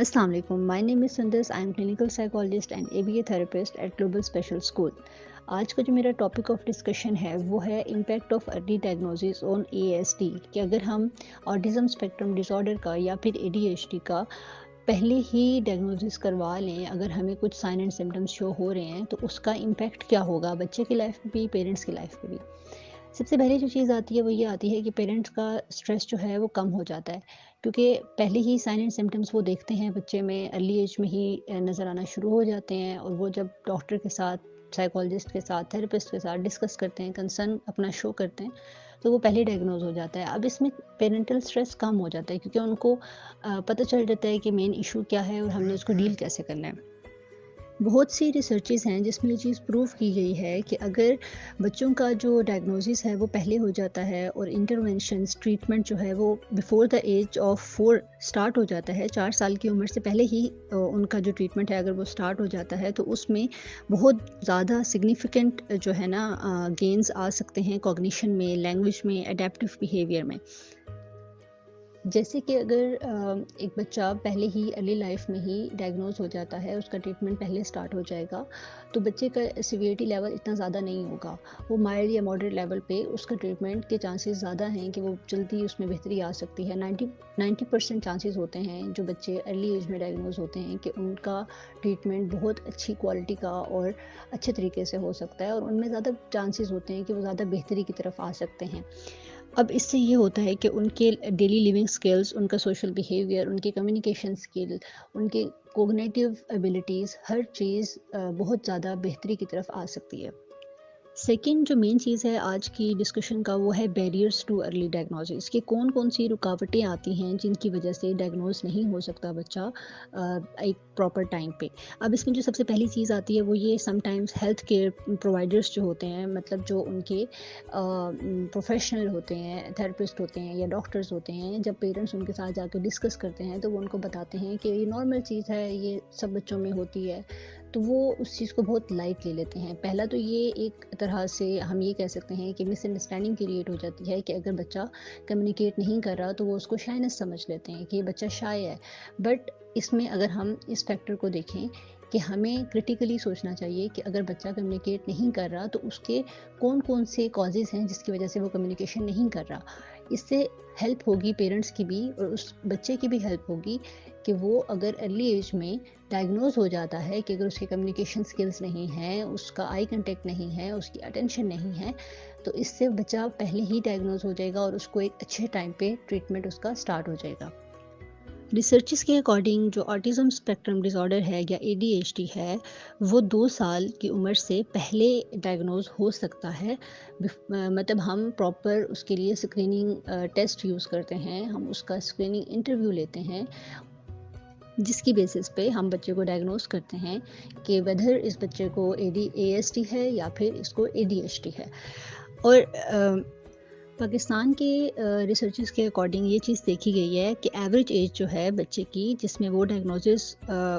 Assalamu alaikum. My name is Sundus. I am clinical psychologist and ABA therapist at Global Special School. आज का जो मेरा topic of discussion है वो है impact of early diagnosis on ASD कि अगर हम ऑटिज़म स्पेक्ट्रम डिसऑर्डर का या फिर ADHD का पहले ही डायग्नोसिस करवा लें, अगर हमें कुछ साइन एंड सिम्टम्स शो हो रहे हैं तो उसका इम्पैक्ट क्या होगा बच्चे की लाइफ में भी, पेरेंट्स की लाइफ में भी। सबसे पहले जो चीज़ आती है वो ये आती है कि पेरेंट्स का स्ट्रेस जो है वो कम हो जाता है, क्योंकि पहले ही साइन एंड सिम्टम्स वो देखते हैं बच्चे में, अर्ली एज में ही नज़र आना शुरू हो जाते हैं। और वो जब डॉक्टर के साथ, साइकोलॉजिस्ट के साथ, थेरेपिस्ट के साथ डिस्कस करते हैं, कंसर्न अपना शो करते हैं, तो वो पहले डायग्नोज हो जाता है। अब इसमें पेरेंटल स्ट्रेस कम हो जाता है, क्योंकि उनको पता चल जाता है कि मेन इशू क्या है और हमने उसको डील कैसे करना है। बहुत सी रिसर्चेस हैं जिसमें ये चीज़ प्रूव की गई है कि अगर बच्चों का जो डायग्नोसिस है वो पहले हो जाता है और इंटरवेंशंस, ट्रीटमेंट जो है वो before the age of 4 start हो जाता है, 4 साल की उम्र से पहले ही उनका जो ट्रीटमेंट है अगर वो स्टार्ट हो जाता है, तो उसमें बहुत ज़्यादा सिग्निफिकेंट जो है ना गेन्स आ सकते हैं कॉग्निशन में, लैंग्वेज में, एडेप्टिव बिहेवियर में। जैसे कि अगर एक बच्चा पहले ही अर्ली लाइफ में ही डायग्नोज हो जाता है, उसका ट्रीटमेंट पहले स्टार्ट हो जाएगा, तो बच्चे का सीवियरिटी लेवल इतना ज़्यादा नहीं होगा। वो माइल्ड या मॉडरेट लेवल पे उसका ट्रीटमेंट के चांसेस ज़्यादा हैं कि वो जल्दी उसमें बेहतरी आ सकती है। 90% चांसेस होते हैं जो बच्चे अर्ली एज में डायग्नोज होते हैं कि उनका ट्रीटमेंट बहुत अच्छी क्वालिटी का और अच्छे तरीके से हो सकता है, और उनमें ज़्यादा चांसेस होते हैं कि वो ज़्यादा बेहतरी की तरफ आ सकते हैं। अब इससे ये होता है कि उनके डेली लिविंग स्किल्स, उनका सोशल बिहेवियर, उनकी कम्युनिकेशन स्किल, उनके कोग्निटिव एबिलिटीज़, हर चीज़ बहुत ज़्यादा बेहतरी की तरफ आ सकती है। सेकंड जो मेन चीज़ है आज की डिस्कशन का वो है बैरियर्स टू अर्ली डायग्नोसिस, कि कौन कौन सी रुकावटें आती हैं जिनकी वजह से डायग्नोज नहीं हो सकता बच्चा एक प्रॉपर टाइम पे। अब इसमें जो सबसे पहली चीज़ आती है वो ये, समटाइम्स हेल्थ केयर प्रोवाइडर्स जो होते हैं, मतलब जो उनके प्रोफेशनल होते हैं, थेरेपिस्ट होते हैं या डॉक्टर्स होते हैं, जब पेरेंट्स उनके साथ जाकर डिस्कस करते हैं तो वो उनको बताते हैं कि ये नॉर्मल चीज़ है, ये सब बच्चों में होती है, तो वो उस चीज़ को बहुत लाइट ले लेते हैं। पहला तो ये एक तरह से हम ये कह सकते हैं कि मिसअंडरस्टैंडिंग क्रिएट हो जाती है कि अगर बच्चा कम्युनिकेट नहीं कर रहा तो वो उसको शाइनेस समझ लेते हैं कि ये बच्चा शाय है। बट इसमें अगर हम इस फैक्टर को देखें कि हमें क्रिटिकली सोचना चाहिए कि अगर बच्चा कम्युनिकेट नहीं कर रहा तो उसके कौन कौन से कॉजेज़ हैं जिसकी वजह से वो कम्युनिकेशन नहीं कर रहा। इससे हेल्प होगी पेरेंट्स की भी और उस बच्चे की भी हेल्प होगी कि वो अगर अर्ली एज में डायग्नोज हो जाता है कि अगर उसके कम्युनिकेशन स्किल्स नहीं हैं, उसका आई कांटेक्ट नहीं है, उसकी अटेंशन नहीं है, तो इससे बच्चा पहले ही डायग्नोज हो जाएगा और उसको एक अच्छे टाइम पे ट्रीटमेंट उसका स्टार्ट हो जाएगा। रिसर्चेस के अकॉर्डिंग जो ऑटिज़म स्पेक्ट्रम डिसऑर्डर है या ADHD है, वो 2 साल की उम्र से पहले डायग्नोज हो सकता है। मतलब हम प्रॉपर उसके लिए स्क्रीनिंग टेस्ट यूज़ करते हैं, हम उसका स्क्रीनिंग इंटरव्यू लेते हैं, जिसकी बेसिस पे हम बच्चे को डायग्नोज करते हैं कि वेदर इस बच्चे को ASD है या फिर इसको ADHD है। और पाकिस्तान के रिसर्चेस के अकॉर्डिंग ये चीज़ देखी गई है कि एवरेज एज जो है बच्चे की जिसमें वो डायग्नोसिस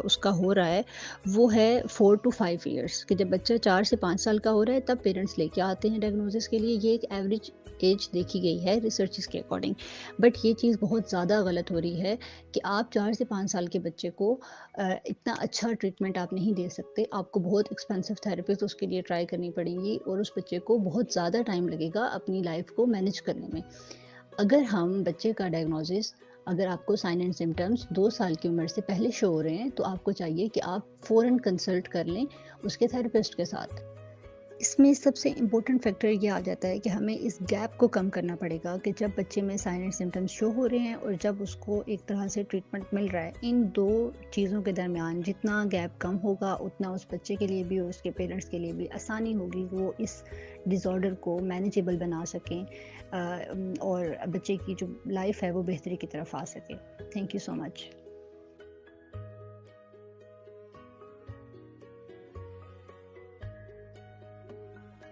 उसका हो रहा है, वो है 4 टू 5 इयर्स, कि जब बच्चा 4 से 5 साल का हो रहा है तब पेरेंट्स लेके आते हैं डायग्नोसिस के लिए। ये एक एवरेज एज देखी गई है रिसर्चेस के अकॉर्डिंग। बट ये चीज़ बहुत ज़्यादा गलत हो रही है कि आप 4 से 5 साल के बच्चे को इतना अच्छा ट्रीटमेंट आप नहीं दे सकते। आपको बहुत एक्सपेंसिव थेरेपीज़ उसके लिए ट्राई करनी पड़ेंगी और उस बच्चे को बहुत ज़्यादा टाइम लगेगा अपनी लाइफ को मैनेज करने में। अगर हम बच्चे का डायग्नोसिस, अगर आपको साइन एंड सिम्टम्स 2 साल की उम्र से पहले शो हो रहे हैं, तो आपको चाहिए कि आप फ़ौरन कंसल्ट कर लें उसके थेरेपिस्ट के साथ। इसमें सबसे इम्पोर्टेंट फैक्टर ये आ जाता है कि हमें इस गैप को कम करना पड़ेगा कि जब बच्चे में साइन एंड सिम्टम्स शो हो रहे हैं और जब उसको एक तरह से ट्रीटमेंट मिल रहा है, इन 2 चीज़ों के दरमियान जितना गैप कम होगा उतना उस बच्चे के लिए भी और उसके पेरेंट्स के लिए भी आसानी होगी, वो इस डिसऑर्डर को मैनेजेबल बना सकें और बच्चे की जो लाइफ है वो बेहतरी की तरफ आ सके। Thank you so much.